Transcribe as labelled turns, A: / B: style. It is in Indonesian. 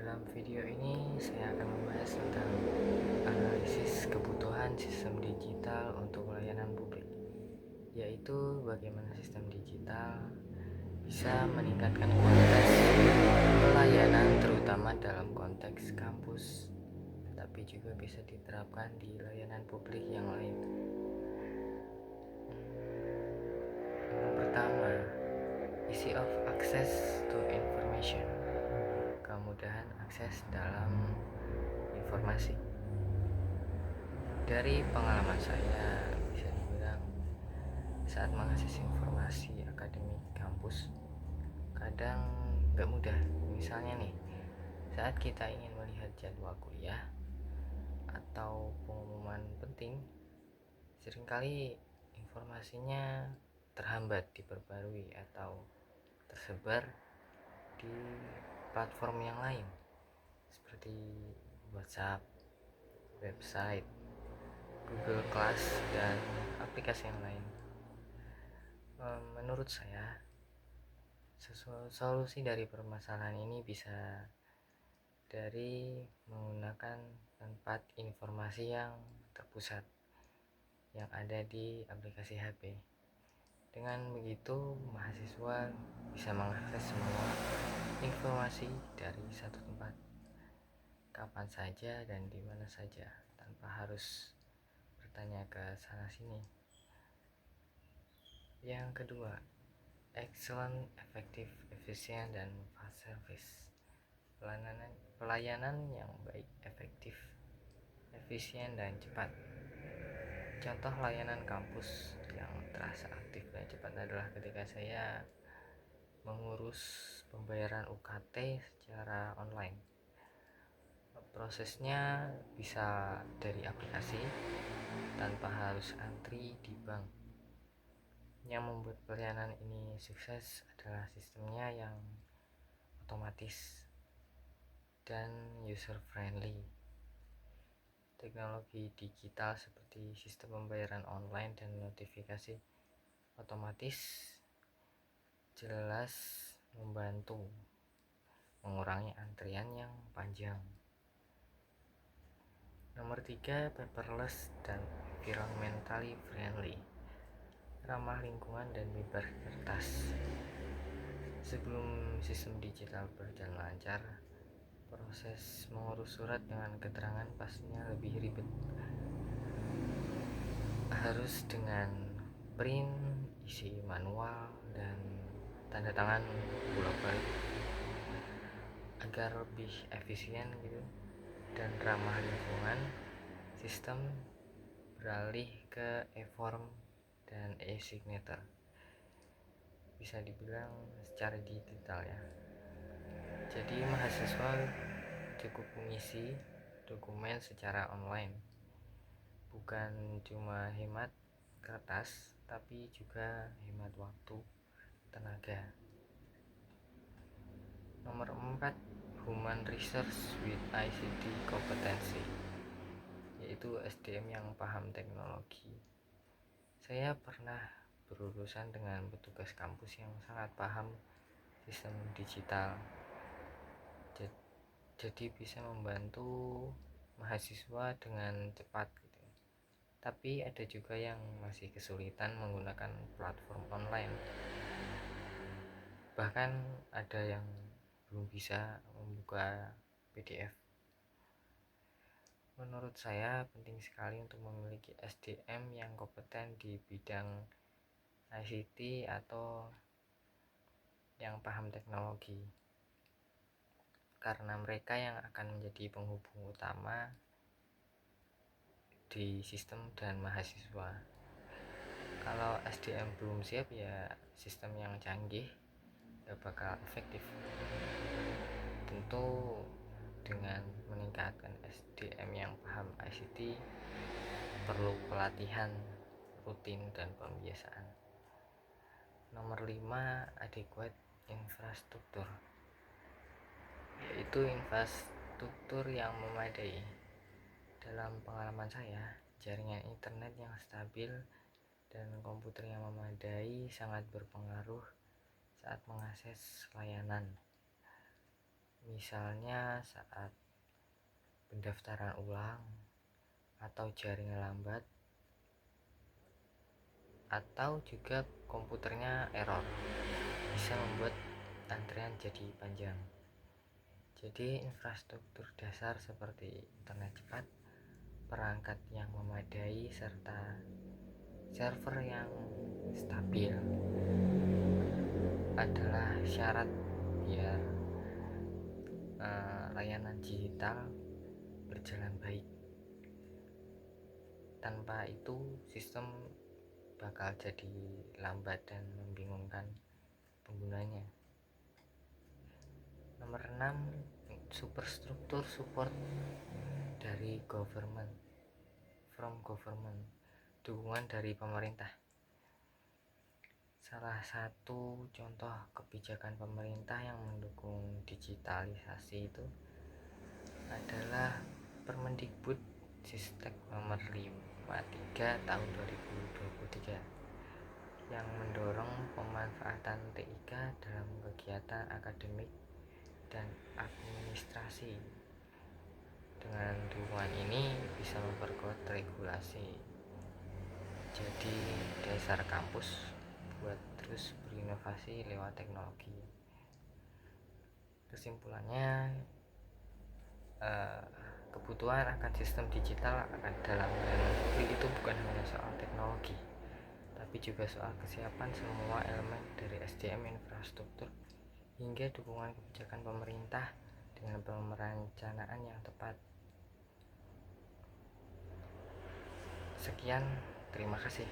A: Dalam video ini saya akan membahas tentang analisis kebutuhan sistem digital untuk layanan publik, yaitu bagaimana sistem digital bisa meningkatkan kualitas pelayanan terutama dalam konteks kampus, tetapi juga bisa diterapkan di layanan publik yang lain. Yang pertama, ease of access to information, kemudahan akses dalam informasi. Dari pengalaman saya bisa dibilang saat mengakses informasi akademik kampus kadang gak mudah. Misalnya nih, saat kita ingin melihat jadwal kuliah atau pengumuman penting, seringkali informasinya terhambat diperbarui atau tersebar di platform yang lain seperti WhatsApp, website, Google Class, dan aplikasi yang lain. Menurut saya, solusi dari permasalahan ini bisa dari menggunakan tempat informasi yang terpusat yang ada di aplikasi HP. Dengan begitu, mahasiswa bisa mengakses semua informasi dari satu tempat, kapan saja dan di mana saja, tanpa harus bertanya ke sana sini. Yang kedua, excellent, efektif, efisien, dan fast service. Pelayanan yang baik, efektif, efisien, dan cepat. Contoh layanan kampus yang terasa aktif dan cepat adalah ketika saya mengurus pembayaran UKT secara online. Prosesnya bisa dari aplikasi tanpa harus antri di bank. Yang membuat pelayanan ini sukses adalah sistemnya yang otomatis dan user friendly. Teknologi digital seperti sistem pembayaran online dan notifikasi otomatis jelas membantu mengurangi antrian yang panjang. Nomor 3, paperless dan environmentally friendly, ramah lingkungan dan bebas kertas. Sebelum sistem digital berjalan lancar, proses mengurus surat dengan keterangan pastinya lebih ribet. Harus dengan print, isi manual, dan tanda tangan bolak-balik. Agar lebih efisien gitu dan ramah lingkungan, sistem beralih ke e-form dan e-signature, bisa dibilang secara digital ya. Jadi mahasiswa cukup mengisi dokumen secara online, bukan cuma hemat kertas tapi juga hemat waktu, tenaga. Nomor 4, Human Resource with ICT Competency, yaitu SDM yang paham teknologi. Saya pernah berurusan dengan petugas kampus yang sangat paham sistem digital, jadi bisa membantu mahasiswa dengan cepat gitu. Tapi ada juga yang masih kesulitan menggunakan platform online, bahkan ada yang belum bisa membuka PDF. Menurut saya penting sekali untuk memiliki SDM yang kompeten di bidang ICT atau yang paham teknologi, karena mereka yang akan menjadi penghubung utama di sistem dan mahasiswa. Kalau SDM belum siap, ya sistem yang canggih gak bakal efektif. Tentu dengan meningkatkan SDM yang paham ICT perlu pelatihan rutin dan pembiasaan. Nomor 5, adequate infrastruktur, yaitu infrastruktur yang memadai. Dalam pengalaman saya, jaringan internet yang stabil dan komputer yang memadai sangat berpengaruh saat mengakses layanan. Misalnya saat pendaftaran ulang atau jaringan lambat, atau juga komputernya error, bisa membuat antrian jadi panjang. Jadi infrastruktur dasar seperti internet cepat, perangkat yang memadai, serta server yang stabil adalah syarat biar layanan digital berjalan baik. Tanpa itu sistem bakal jadi lambat dan membingungkan penggunanya. Nomor 6, superstruktur support dari government, dukungan dari pemerintah. Salah satu contoh kebijakan pemerintah yang mendukung digitalisasi itu adalah Permendikbud Ristek nomor 53 tahun 2023 yang mendorong pemanfaatan TIK dalam kegiatan akademik dan administrasi. Dengan dukungan ini bisa memperkuat regulasi, jadi dasar kampus buat terus berinovasi lewat teknologi. Kesimpulannya, kebutuhan akan sistem digital akan dalam layanan publik itu bukan hanya soal teknologi, tapi juga soal kesiapan semua elemen dari SDM, infrastruktur, hingga dukungan kebijakan pemerintah dengan perencanaan yang tepat. Sekian, terima kasih.